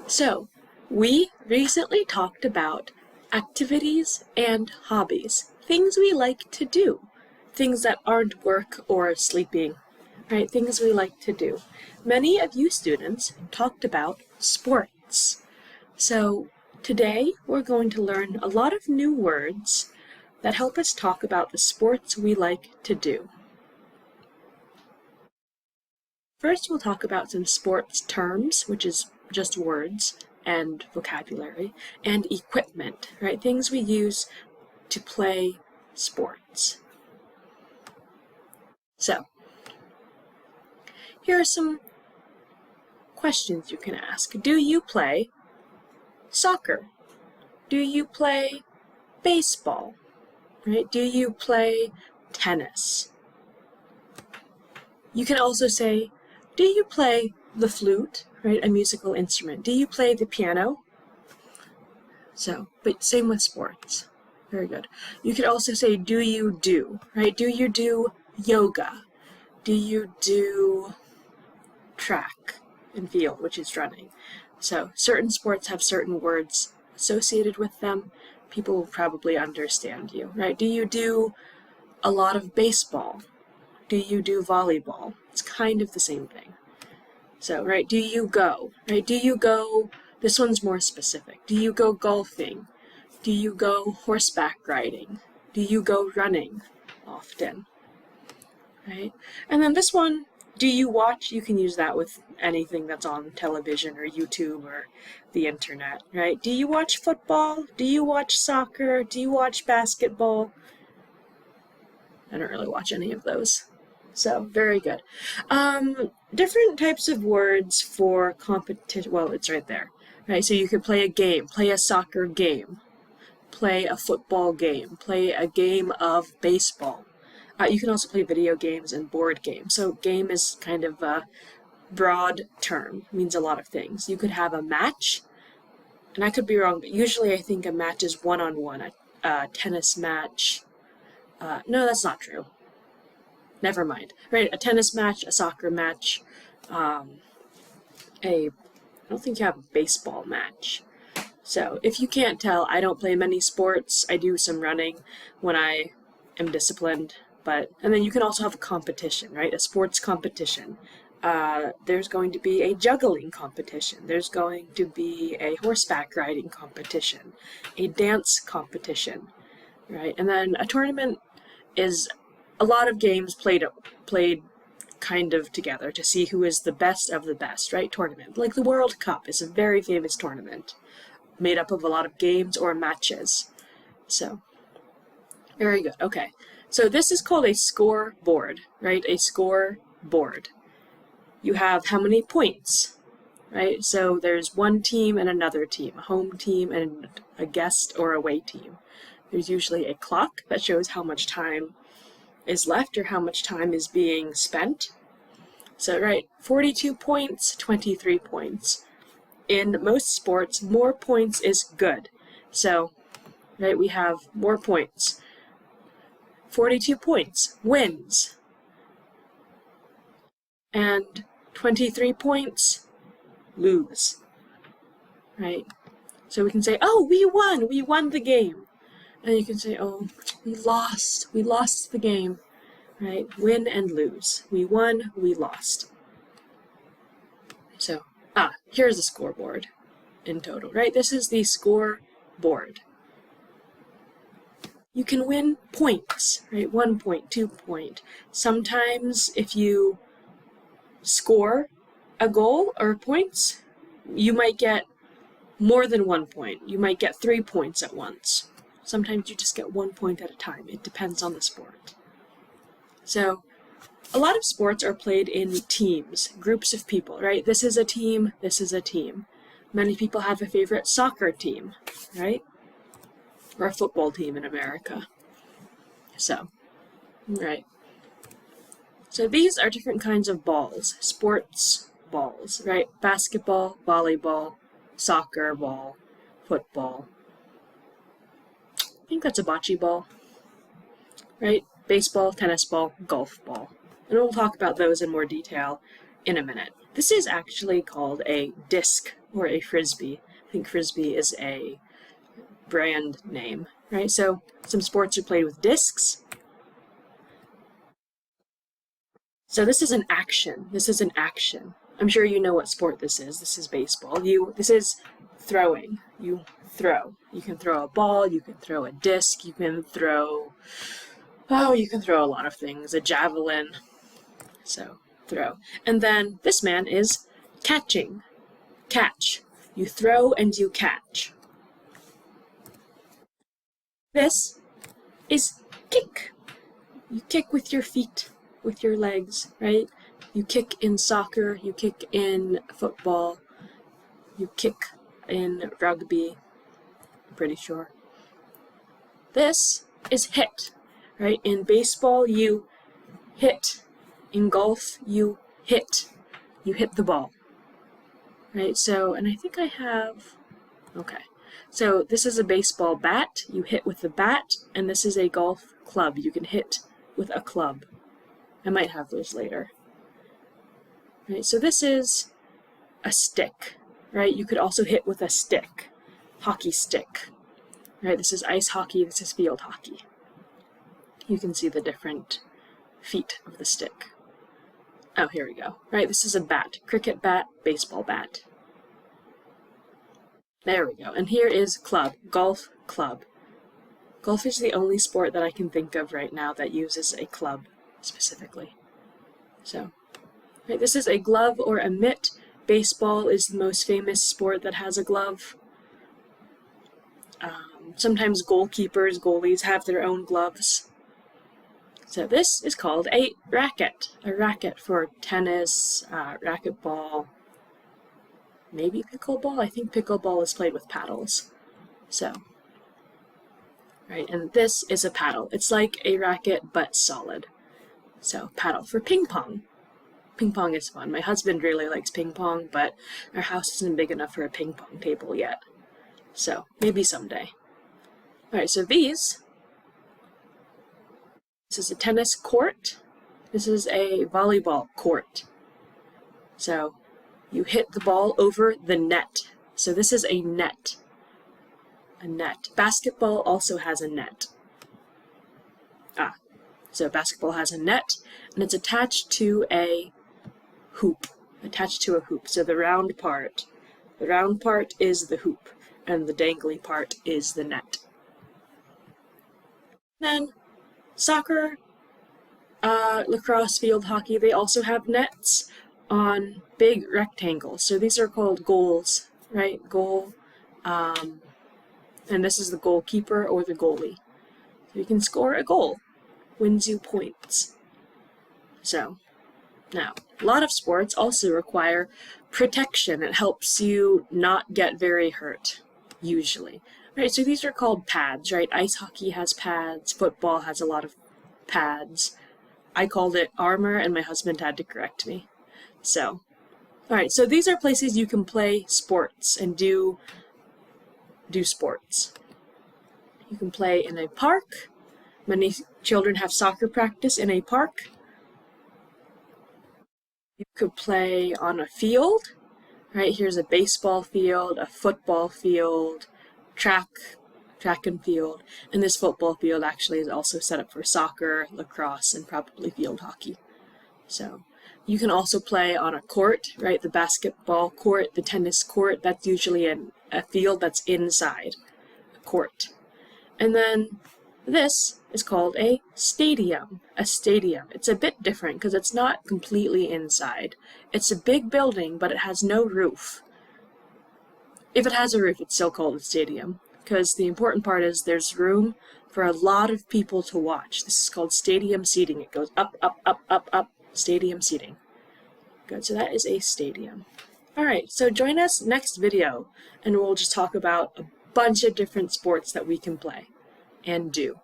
So, we recently talked about activities and hobbies, things we like to do, things that aren't work or sleeping, right? Things we like to do. Many of you students talked about sports. So, today we're going to learn a lot of new words that help us talk about the sports we like to do. First, we'll talk about some sports terms, which is just words and vocabulary, and equipment, right? Things we use to play sports. So, here are some questions you can ask. Do you play soccer? Do you play baseball? Right? Do you play tennis? You can also say, do you play the flute, right? A musical instrument. Do you play the piano? So, but same with sports. Very good. You could also say, do you do, right? Do you do yoga? Do you do track and field, which is running? So, certain sports have certain words associated with them. People will probably understand you, right? Do you do a lot of baseball? Do you do volleyball? It's kind of the same thing. So, right, do you go? Right, do you go, this one's more specific. Do you go golfing? Do you go horseback riding? Do you go running often? Right? And then this one, do you watch? You can use that with anything that's on television or YouTube or the internet, right? Do you watch football? Do you watch soccer? Do you watch basketball? I don't really watch any of those. So, very good. Different types of words for competition. Well, it's right there. Right? So you could play a game, play a soccer game, play a football game, play a game of baseball. You can also play video games and board games. So game is kind of a broad term. It means a lot of things. You could have a match, and I could be wrong, but usually I think a match is one-on-one. A tennis match. No, that's not true. Never mind. Right, a tennis match, a soccer match, I don't think you have a baseball match. So, if you can't tell, I don't play many sports. I do some running when I am disciplined, and then you can also have a competition, right? A sports competition. There's going to be a juggling competition. There's going to be a horseback riding competition, a dance competition, right? And then a tournament is a lot of games played kind of together to see who is the best of the best, right? Tournament. Like the World Cup is a very famous tournament made up of a lot of games or matches. So, very good. Okay. So this is called a scoreboard, right? A scoreboard. You have how many points, right? So there's one team and another team, a home team and a guest or away team. There's usually a clock that shows how much time is left or how much time is being spent. So, right, 42 points, 23 points. In most sports, more points is good. So, right, we have more points. 42 points wins. And 23 points lose. Right? So we can say, oh, we won the game. And you can say, oh, we lost the game, right? Win and lose. We won, we lost. So, here's the scoreboard in total, right? This is the scoreboard. You can win points, right? 1 point, 2 point. Sometimes if you score a goal or points, you might get more than 1 point. You might get 3 points at once. Sometimes you just get 1 point at a time. It depends on the sport. So, a lot of sports are played in teams, groups of people, right? This is a team, this is a team. Many people have a favorite soccer team, right? Or a football team in America. So, right. So these are different kinds of balls, sports balls, right? Basketball, volleyball, soccer ball, football. I think that's a bocce ball, right? Baseball, tennis ball, golf ball. And we'll talk about those in more detail in a minute. This is actually called a disc or a frisbee. I think frisbee is a brand name, right? So some sports are played with discs. So this is an action. This is an action. I'm sure you know what sport this is. This is baseball. This is throwing. You throw. You can throw a ball, you can throw a disc, you can throw a lot of things, a javelin. So, throw. And then this man is catching. Catch. You throw and you catch. This is kick. You kick with your feet, with your legs, right? You kick in soccer, you kick in football, you kick in rugby, I'm pretty sure. This is hit, right? In baseball, you hit. In golf, you hit. You hit the ball, right? So, and I think I have, okay. So this is a baseball bat, you hit with the bat, and this is a golf club. You can hit with a club. I might have those later. Right, so this is a stick, right? You could also hit with a stick, hockey stick. Right, this is ice hockey, this is field hockey. You can see the different feet of the stick. Oh, here we go. Right, this is a bat, cricket bat, baseball bat. There we go. And here is club, golf club. Golf is the only sport that I can think of right now that uses a club specifically. So, right, this is a glove or a mitt. Baseball is the most famous sport that has a glove. Sometimes goalkeepers, goalies have their own gloves. So this is called a racket for tennis, racquetball, maybe pickleball. I think pickleball is played with paddles. So, right, and this is a paddle. It's like a racket, but solid. So, paddle for ping pong. Ping pong is fun. My husband really likes ping pong, but our house isn't big enough for a ping pong table yet. So, maybe someday. Alright, so this is a tennis court. This is a volleyball court. So, you hit the ball over the net. So this is a net. A net. Basketball also has a net. So basketball has a net, and it's attached to a hoop. So the round part is the hoop, and the dangly part is the net. Then soccer, lacrosse, field hockey, they also have nets on big rectangles. So these are called goals, right? Goal. And this is the goalkeeper or the goalie. So you can score a goal, wins you points. So, now, a lot of sports also require protection. It helps you not get very hurt, usually. Right, so these are called pads, right? Ice hockey has pads, football has a lot of pads. I called it armor, and my husband had to correct me. So, alright, so these are places you can play sports and do sports. You can play in a park. Many children have soccer practice in a park. You could play on a field. Right, here's a baseball field, a football field, track and field, and this football field actually is also set up for soccer, lacrosse, and probably field hockey. So you can also play on a court, right? The basketball court, the tennis court, that's usually a field that's inside a court. And then this is called a stadium. A stadium. It's a bit different because it's not completely inside. It's a big building, but it has no roof. If it has a roof, it's still called a stadium, because the important part is there's room for a lot of people to watch. This is called stadium seating. It goes up, up, up, up, up, stadium seating. Good, so that is a stadium. Alright, so join us next video, and we'll just talk about a bunch of different sports that we can play and do.